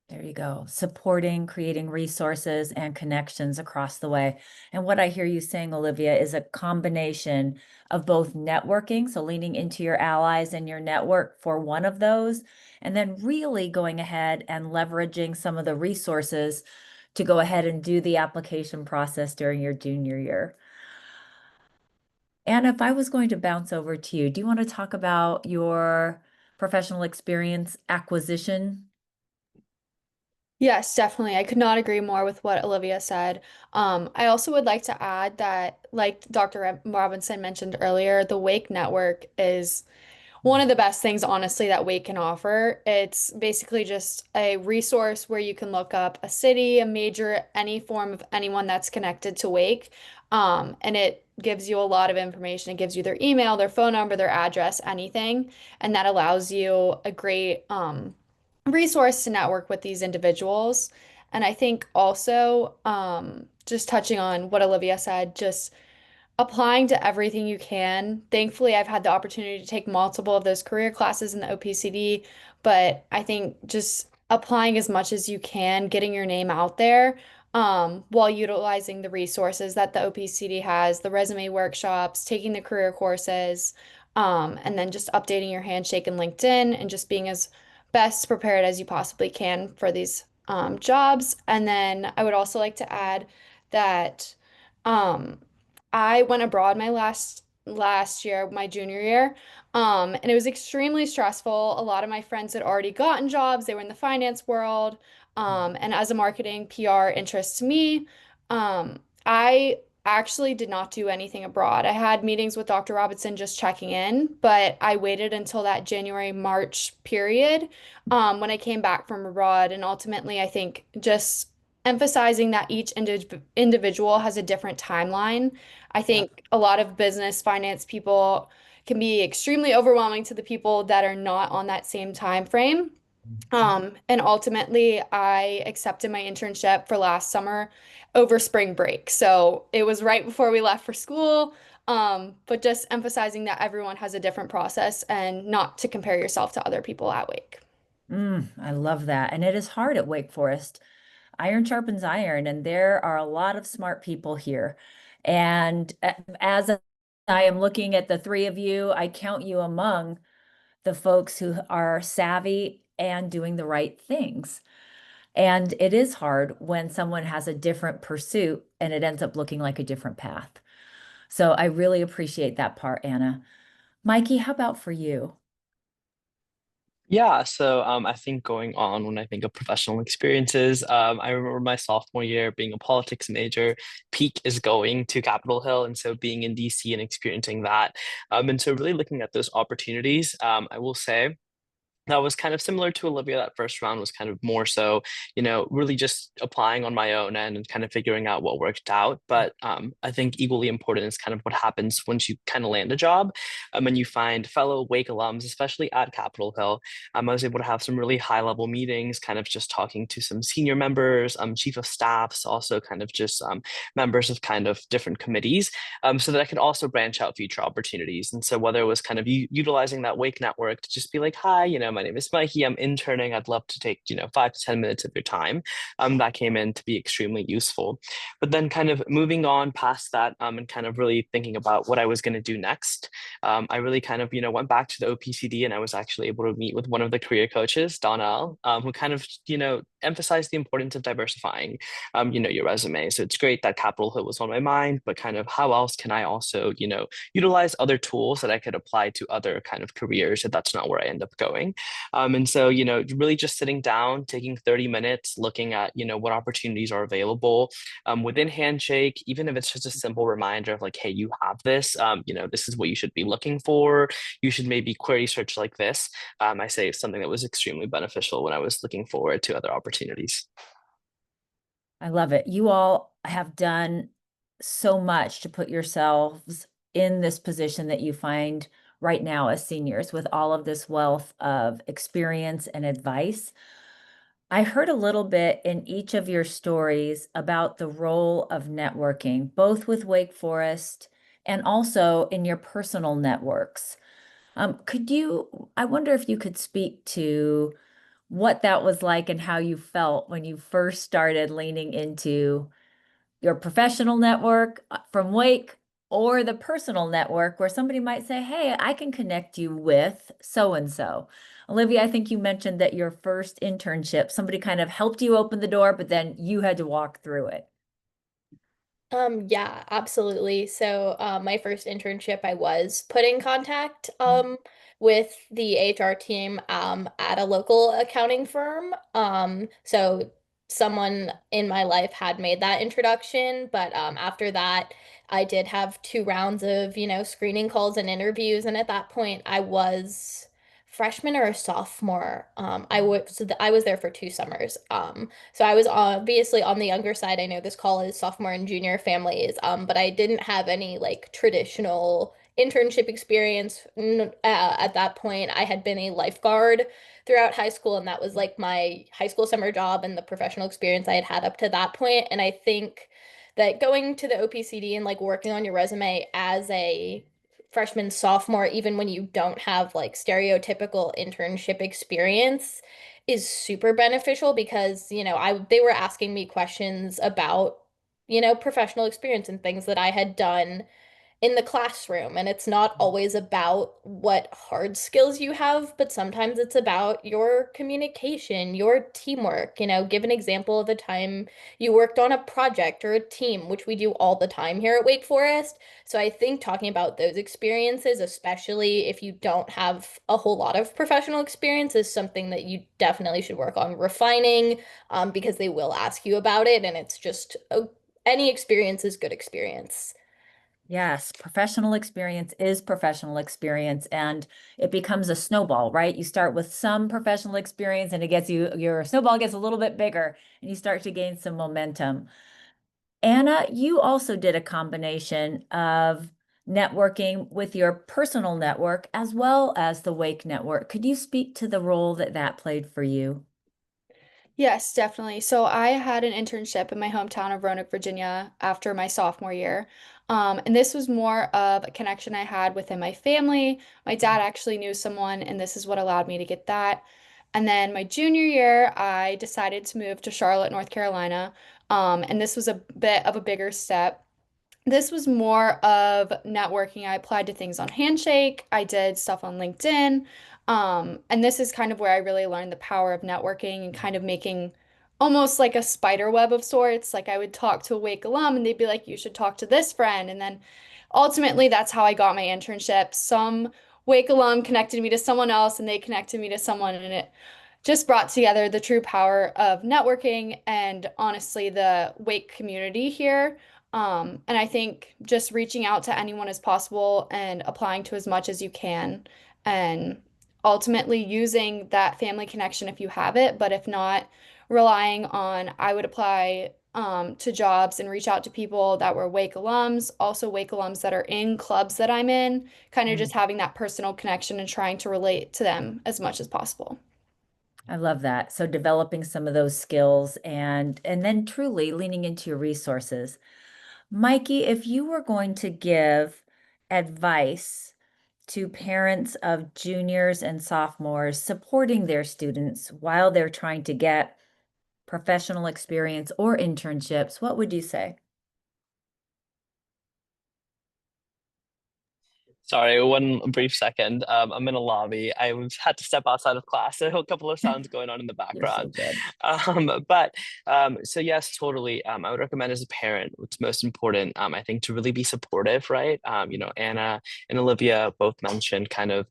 There you go. Supporting, creating resources and connections across the way. And what I hear you saying, Olivia, is a combination of both networking, so leaning into your allies and your network for one of those, and then really going ahead and leveraging some of the resources to go ahead and do the application process during your junior year. And if I was going to bounce over to you, do you want to talk about your professional experience acquisition? Yes, definitely. I could not agree more with what Olivia said. I also would like to add that, like Dr. Robinson mentioned earlier, the Wake Network is one of the best things, honestly, that Wake can offer. It's basically just a resource where you can look up a city, a major, any form of anyone that's connected to Wake. And it gives you a lot of information. It gives you their email, their phone number, their address, anything. And that allows you a great resource to network with these individuals. And I think also, just touching on what Olivia said, just applying to everything you can. Thankfully, I've had the opportunity to take multiple of those career classes in the OPCD, but I think just applying as much as you can, getting your name out there, while utilizing the resources that the OPCD has, the resume workshops, taking the career courses, and then just updating your Handshake and LinkedIn, and just being as best prepared as you possibly can for these jobs. And then I would also like to add that um, I went abroad my last year, my junior year, and it was extremely stressful. A lot of my friends had already gotten jobs; they were in the finance world, and as a marketing PR interest to me, I actually did not do anything abroad. I had meetings with Dr. Robinson just checking in, but I waited until that January, March period, when I came back from abroad. And ultimately, I think just emphasizing that each individual has a different timeline. I think a lot of business finance people can be extremely overwhelming to the people that are not on that same time frame. And ultimately, I accepted my internship for last summer over spring break. So it was right before we left for school. But just emphasizing that everyone has a different process and not to compare yourself to other people at Wake. I love that. And it is hard at Wake Forest. Iron sharpens iron, and there are a lot of smart people here. And as I am looking at the three of you, I count you among the folks who are savvy and doing the right things. And it is hard when someone has a different pursuit and it ends up looking like a different path. So I really appreciate that part, Anna. Mikey, how about for you? Yeah, so I think going on when I think of professional experiences, I remember my sophomore year being a politics major. Peak is going to Capitol Hill, and so being in DC and experiencing that, and so really looking at those opportunities. I will say that was kind of similar to Olivia. That first round was kind of more so, really just applying on my own end and kind of figuring out what worked out. But I think equally important is kind of what happens once you kind of land a job, and you find fellow Wake alums, especially at Capitol Hill. I was able to have some really high level meetings, kind of just talking to some senior members, chief of staffs, also kind of just members of kind of different committees, so that I could also branch out future opportunities. And so whether it was kind of utilizing that Wake network to just be like, hi, my name is Mikey, I'm interning, I'd love to take, 5 to 10 minutes of your time. That came in to be extremely useful. But then kind of moving on past that, and kind of really thinking about what I was going to do next, I really kind of, went back to the OPCD, and I was actually able to meet with one of the career coaches, Donnell, who kind of, emphasized the importance of diversifying, your resume. So it's great that Capitol Hill was on my mind, but kind of how else can I also, utilize other tools that I could apply to other kind of careers if that's not where I end up going. And so, really just sitting down, taking 30 minutes, looking at, what opportunities are available within Handshake, even if it's just a simple reminder of like, hey, you have this, this is what you should be looking for. You should maybe query search like this. I say it's something that was extremely beneficial when I was looking forward to other opportunities. I love it. You all have done so much to put yourselves in this position that you find right now as seniors with all of this wealth of experience and advice. I heard a little bit in each of your stories about the role of networking, both with Wake Forest and also in your personal networks. I wonder if you could speak to what that was like and how you felt when you first started leaning into your professional network from Wake or the personal network where somebody might say, hey, I can connect you with so and so. Olivia, I think you mentioned that your first internship, somebody kind of helped you open the door, but then you had to walk through it. Yeah, absolutely. So, my first internship, I was put in contact with the HR team at a local accounting firm. So someone in my life had made that introduction, but after that, I did have 2 rounds of, screening calls and interviews, and at that point, I was freshman or a sophomore. I was there for 2 summers. So I was obviously on the younger side. I know this call is sophomore and junior families, but I didn't have any like traditional internship experience. At that point, I had been a lifeguard throughout high school, and that was like my high school summer job and the professional experience I had had up to that point. And I think that going to the OPCD and like working on your resume as a freshman, sophomore, even when you don't have like stereotypical internship experience, is super beneficial because, they were asking me questions about, professional experience and things that I had done in the classroom. And it's not always about what hard skills you have, but sometimes it's about your communication, your teamwork. Give an example of a time you worked on a project or a team, which we do all the time here at Wake Forest. So I think talking about those experiences, especially if you don't have a whole lot of professional experience, is something that you definitely should work on refining, because they will ask you about it. And it's just any experience is good experience. Yes, professional experience is professional experience, and it becomes a snowball, right? You start with some professional experience and your snowball gets a little bit bigger and you start to gain some momentum. Anna, you also did a combination of networking with your personal network as well as the Wake network. Could you speak to the role that that played for you? Yes, definitely. So I had an internship in my hometown of Roanoke, Virginia after my sophomore year. And this was more of a connection I had within my family. My dad actually knew someone, and this is what allowed me to get that. And then my junior year, I decided to move to Charlotte, North Carolina. And this was a bit of a bigger step. This was more of networking. I applied to things on Handshake. I did stuff on LinkedIn. And this is kind of where I really learned the power of networking and kind of making almost like a spider web of sorts. Like I would talk to a Wake alum and they'd be like, you should talk to this friend. And then ultimately, that's how I got my internship. Some Wake alum connected me to someone else and they connected me to someone. And it just brought together the true power of networking and honestly, the Wake community here. And I think just reaching out to anyone as possible and applying to as much as you can. And ultimately using that family connection if you have it, but if not, relying on, I would apply to jobs and reach out to people that were Wake alums, also Wake alums that are in clubs that I'm in, kind of just having that personal connection and trying to relate to them as much as possible. I love that. So developing some of those skills and then truly leaning into your resources. Mikey, if you were going to give advice to parents of juniors and sophomores supporting their students while they're trying to get professional experience or internships, what would you say? Sorry, one brief second. I'm in a lobby. had to step outside of class. A couple of sounds going on in the You're so background. good. So yes, totally. I would recommend as a parent, what's most important, I think to really be supportive, right? Anna and Olivia both mentioned kind of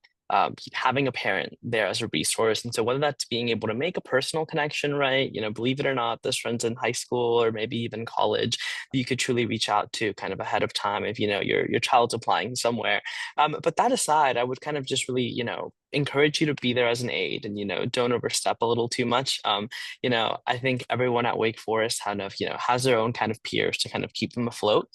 having a parent there as a resource. And so whether that's being able to make a personal connection, right? Believe it or not, those friends in high school or maybe even college, you could truly reach out to kind of ahead of time if your child's applying somewhere. But that aside, I would kind of just really, encourage you to be there as an aid and, don't overstep a little too much. I think everyone at Wake Forest kind of, has their own kind of peers to kind of keep them afloat.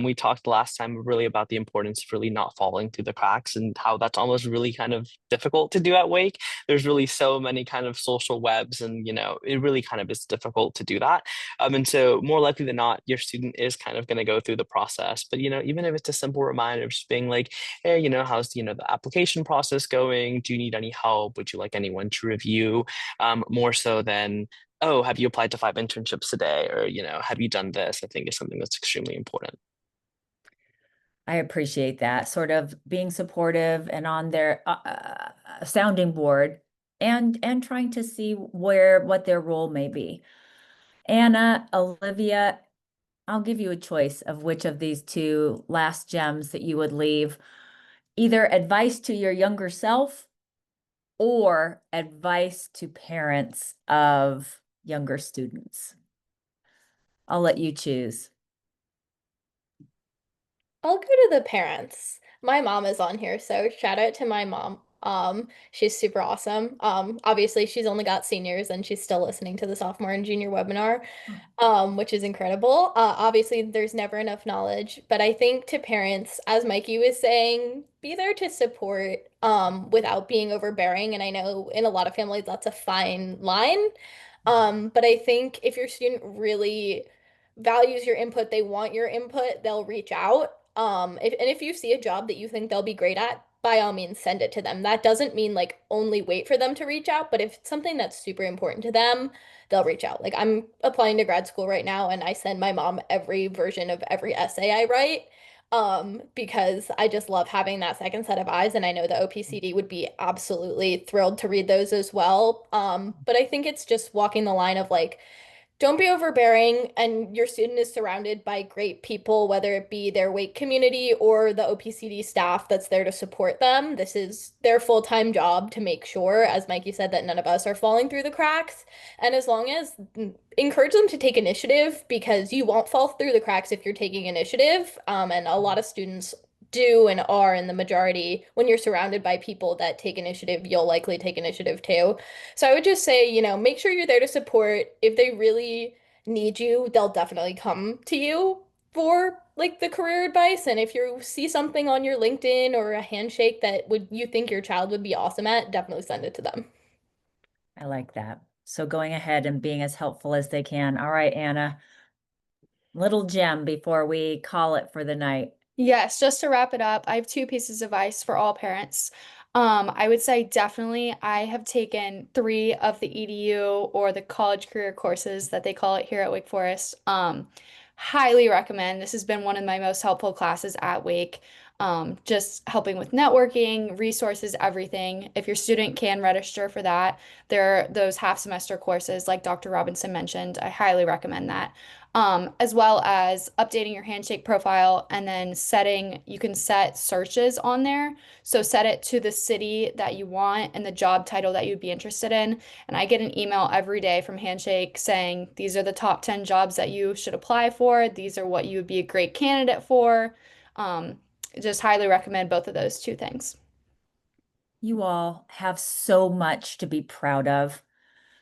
We talked last time really about the importance of really not falling through the cracks and how that's almost really kind of difficult to do at Wake. There's really so many kind of social webs and, it really kind of is difficult to do that. And so more likely than not, your student is kind of going to go through the process. But, even if it's a simple reminder of just being like, hey, how's, the application process going? Do you need any help? Would you like anyone to review? More so than, oh, have you applied to 5 internships today? Or, have you done this? I think is something that's extremely important. I appreciate that sort of being supportive and on their sounding board and trying to see what their role may be. Anna, Olivia, I'll give you a choice of which of these two last gems that you would leave. Either advice to your younger self or advice to parents of younger students. I'll let you choose. I'll go to the parents. My mom is on here, so shout out to my mom. She's super awesome. Obviously she's only got seniors and she's still listening to the sophomore and junior webinar, which is incredible. Obviously there's never enough knowledge, but I think to parents, as Mikey was saying, be there to support, without being overbearing. And I know in a lot of families that's a fine line. But I think if your student really values your input, they want your input, they'll reach out. If you see a job that you think they'll be great at, by all means send it to them. That doesn't mean like only wait for them to reach out, but if it's something that's super important to them, they'll reach out. Like I'm applying to grad school right now and I send my mom every version of every essay I write. Because I just love having that second set of eyes, and I know the OPCD would be absolutely thrilled to read those as well. But I think it's just walking the line of like, don't be overbearing, and your student is surrounded by great people, whether it be their Wake community or the OPCD staff that's there to support them. This is their full-time job to make sure, as Mikey said, that none of us are falling through the cracks. And as long as encourage them to take initiative, because you won't fall through the cracks if you're taking initiative. And a lot of students do and are in the majority. When you're surrounded by people that take initiative, you'll likely take initiative too. So I would just say, make sure you're there to support. If they really need you, they'll definitely come to you for like the career advice. And if you see something on your LinkedIn or a handshake that would you think your child would be awesome at, definitely send it to them. I like that. So going ahead and being as helpful as they can. All right, Anna, little gem before we call it for the night. Yes, just to wrap it up, I have two pieces of advice for all parents. I would say definitely I have taken 3 of the EDU or the college career courses that they call it here at Wake Forest. Highly recommend. This has been one of my most helpful classes at Wake. Just helping with networking, resources, everything. If your student can register for that, there are those half semester courses like Dr. Robinson mentioned. I highly recommend that. As well as updating your handshake profile and then you can set searches on there. So set it to the city that you want and the job title that you'd be interested in. And I get an email every day from Handshake saying, these are the top 10 jobs that you should apply for. These are what you would be a great candidate for. Just highly recommend both of those two things. You all have so much to be proud of.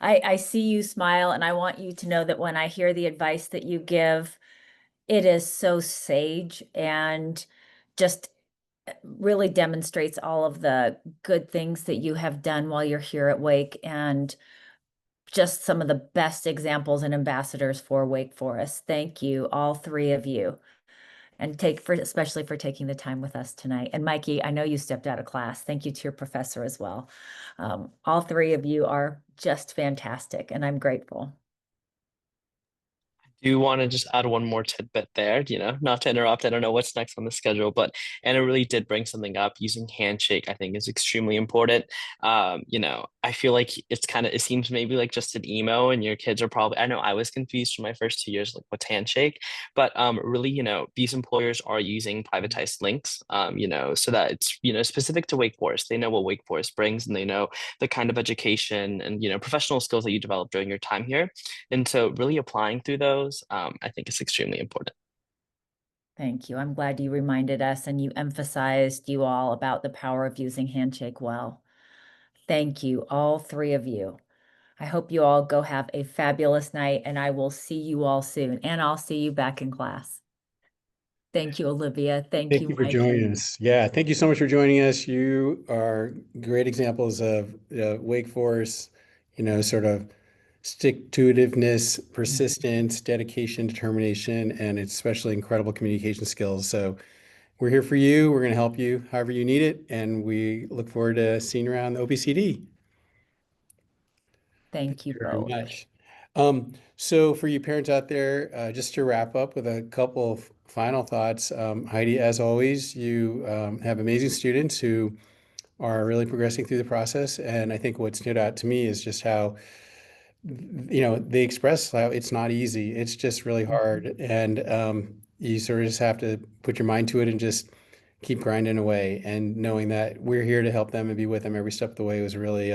I see you smile, and I want you to know that when I hear the advice that you give, it is so sage and just really demonstrates all of the good things that you have done while you're here at Wake, and just some of the best examples and ambassadors for Wake Forest. Thank you, all three of you. And especially for taking the time with us tonight. And Mikey, I know you stepped out of class. Thank you to your professor as well. All three of you are just fantastic, and I'm grateful. Do want to just add one more tidbit there, not to interrupt. I don't know what's next on the schedule, but Anna really did bring something up. Using handshake, I think, is extremely important. I feel like it seems maybe like just an emo, and your kids are probably, I know I was confused for my first 2 years, like what's handshake, but really, these employers are using privatized links, so that it's, specific to Wake Forest. They know what Wake Forest brings, and they know the kind of education and, professional skills that you develop during your time here. And so really applying through those, I think is extremely important. Thank you. I'm glad you reminded us and you emphasized you all about the power of using handshake well. Thank you, all three of you. I hope you all go have a fabulous night, and I will see you all soon. And I'll see you back in class. Thank you, Olivia. Thank you, you for Mikey. joining us. Yeah, thank you so much for joining us. You are great examples of Wake Forest, sort of stick-to-itiveness, persistence, dedication, determination, and especially incredible communication skills. So we're here for you. We're going to help you however you need it, and we look forward to seeing you around the OPCD. Thank you Very both. much. So for you parents out there, just to wrap up with a couple of final thoughts, Heidi, as always, you have amazing students who are really progressing through the process. And I think what stood out to me is just how, they express how it's not easy. It's just really hard. And you sort of just have to put your mind to it and just keep grinding away. And knowing that we're here to help them and be with them every step of the way was really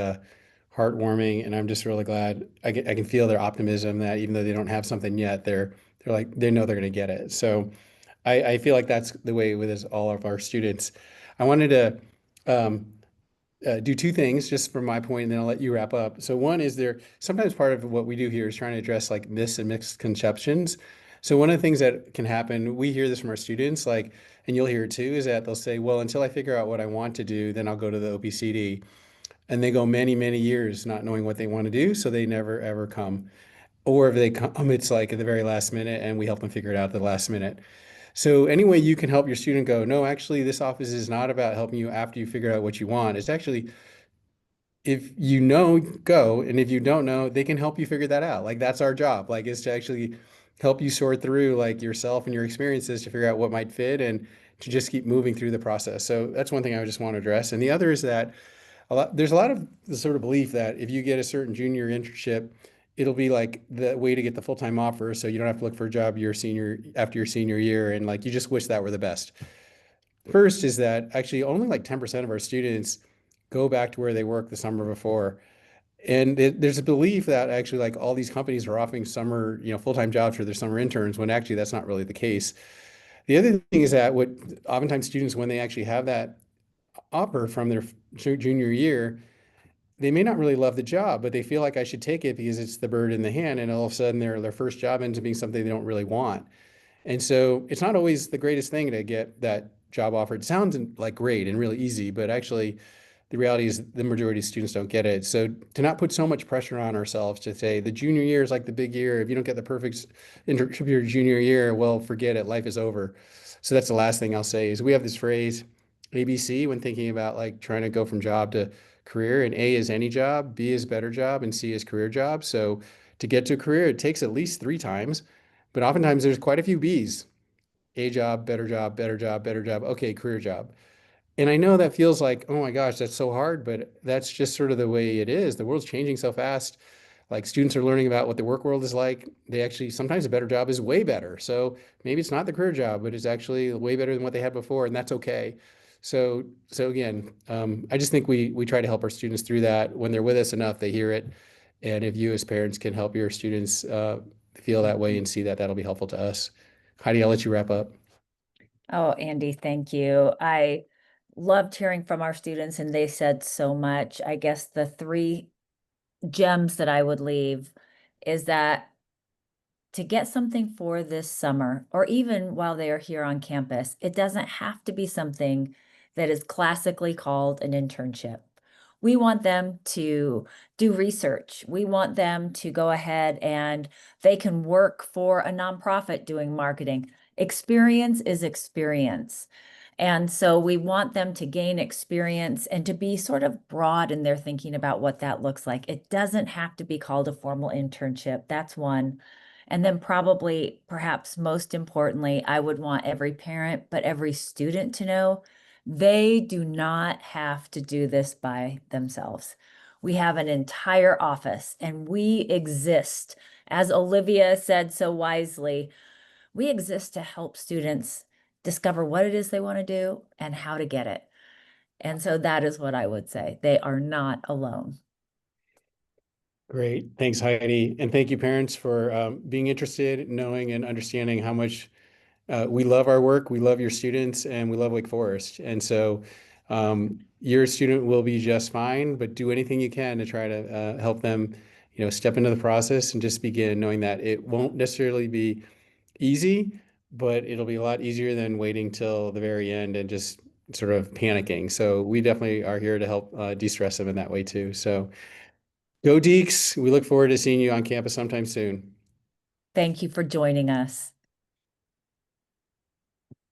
heartwarming. And I'm just really glad I can feel their optimism that even though they don't have something yet, they're like, they know they're going to get it. So I feel like that's the way with all of our students. I wanted to do two things just from my point, and then I'll let you wrap up. So one is sometimes part of what we do here is trying to address like myths and misconceptions. So one of the things that can happen, we hear this from our students, like, and you'll hear it too, is that they'll say, well, until I figure out what I want to do, then I'll go to the OPCD. And they go many, many years not knowing what they want to do, so they never ever come. Or if they come, it's like at the very last minute, and we help them figure it out at the last minute. So any way you can help your student go, no, actually, this office is not about helping you after you figure out what you want. It's actually, if you know, go, and if you don't know, they can help you figure that out. Like that's our job, like is to actually help you sort through like yourself and your experiences to figure out what might fit and to just keep moving through the process. So that's one thing I just want to address. And the other is that there's a lot of the sort of belief that if you get a certain junior internship, it'll be like the way to get the full-time offer. So you don't have to look for a job after your senior year. And like, you just wish that were the best. First is that actually only like 10% of our students go back to where they worked the summer before. And there's a belief that actually like all these companies are offering summer, full-time jobs for their summer interns, when actually that's not really the case. The other thing is that what oftentimes students, when they actually have that offer from their junior year, they may not really love the job, but they feel like I should take it because it's the bird in the hand. And all of a sudden their first job ends up being something they don't really want. And so it's not always the greatest thing to get that job offer. It sounds like great and really easy, but actually the reality is the majority of students don't get it. So to not put so much pressure on ourselves to say the junior year is like the big year. If you don't get the perfect internship your junior year, well, forget it. Life is over. So that's the last thing I'll say is we have this phrase ABC when thinking about like trying to go from job to career, and A is any job, B is better job, and C is career job. So to get to a career, it takes at least 3 times, but oftentimes there's quite a few B's. A job, better job, better job, better job. Okay, career job. And I know that feels like, oh my gosh, that's so hard, but that's just sort of the way it is. The world's changing so fast. Like students are learning about what the work world is like. They actually, sometimes a better job is way better. So maybe it's not the career job, but it's actually way better than what they had before, and that's okay. So again, I just think we try to help our students through that. When they're with us enough, they hear it. And if you as parents can help your students feel that way and see that, that'll be helpful to us. Heidi, I'll let you wrap up. Oh, Andy, thank you. I loved hearing from our students, and they said so much. I guess the three gems that I would leave is that to get something for this summer, or even while they are here on campus, it doesn't have to be something that is classically called an internship. We want them to do research. We want them to go ahead and they can work for a nonprofit doing marketing. Experience is experience. And so we want them to gain experience and to be sort of broad in their thinking about what that looks like. It doesn't have to be called a formal internship. That's one. And then probably, perhaps most importantly, I would want every parent, but every student to know they do not have to do this by themselves. We have an entire office and we exist, as Olivia said so wisely, we exist to help students discover what it is they want to do and how to get it. And so that is what I would say. They are not alone. Great. Thanks, Heidi. And thank you, parents, for being interested, knowing, and understanding how much we love our work, we love your students, and we love Wake Forest. And so your student will be just fine, but do anything you can to try to help them, step into the process and just begin knowing that it won't necessarily be easy, but it'll be a lot easier than waiting till the very end and just sort of panicking. So we definitely are here to help de-stress them in that way too. So go Deeks. We look forward to seeing you on campus sometime soon. Thank you for joining us.